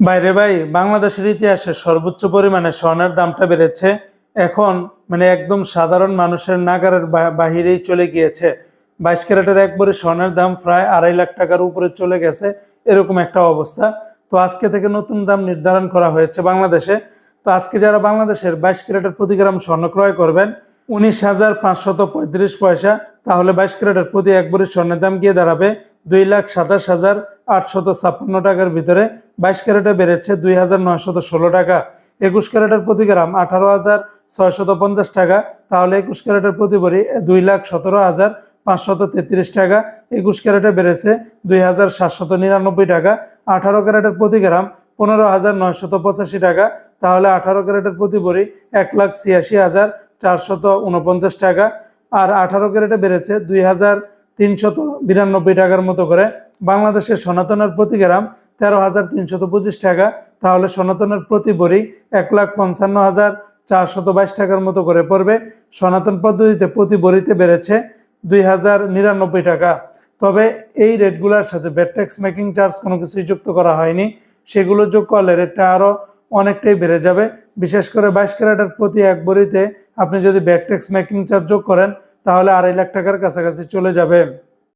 বাইরে ভাই, বাংলাদেশের ইতিহাসে সর্বোচ্চ পরিমাণে স্বর্ণের দামটা বেড়েছে। এখন একদম সাধারণ মানুষের নাগারের বাহিরেই চলে গিয়েছে। 22 ক্যারেটের এক ভরি স্বর্ণের দাম প্রায় 2.5 লাখ টাকার উপরে চলে গেছে, এরকম একটা অবস্থা। তো আজকে থেকে নতুন দাম নির্ধারণ করা হয়েছে বাংলাদেশে। তো আজকে যারা বাংলাদেশের 22 ক্যারেটের প্রতি গ্রাম স্বর্ণ ক্রয় করবেন 19,535 পয়সা, তাহলে 22 ক্যারেটের প্রতি এক ভরি স্বর্ণের দাম গিয়ে দাঁড়াবে 2,27,856 টাকার ভিতরে। 22 ক্যারেটে বেড়েছে 2,916 টাকা। 21 ক্যারেটের প্রতি গ্রাম 18,650 টাকা, তাহলে 21 ক্যারেটের প্রতি ভরি 2,17,533 টাকা। 21 ক্যারেটে বেড়েছে 2,799 টাকা। 18 ক্যারেটের প্রতি গ্রাম 15,985 টাকা, তাহলে 18 ক্যারেটের প্রতি ভরি 1,86,449 টাকা। আর 18 ক্যারেটে বেড়েছে 2,392 টাকার মতো করে। বাংলাদেশের সনাতনের প্রতি গ্রাম 13,325 টাকা, তাহলে সনাতনের প্রতি ভরি 1,55,422 টাকার মতো করে পড়বে। সনাতন পদ্ধতিতে প্রতি ভরিতে বেড়েছে 2,099 টাকা। তবে এই রেটগুলোর সাথে ভ্যাট ট্যাক্স মেকিং চার্জ কোনো কিছুই যুক্ত করা হয়নি। সেগুলো যোগ করলে রেটটা আরও অনেকটাই বেড়ে যাবে। বিশেষ করে 22 ক্যারেটের প্রতি এক ভরিতে আপনি যদি ভ্যাট ট্যাক্স মেকিং চার্জ যোগ করেন তাহলে 2.5 লাখ টাকার কাছাকাছি চলে যাবে।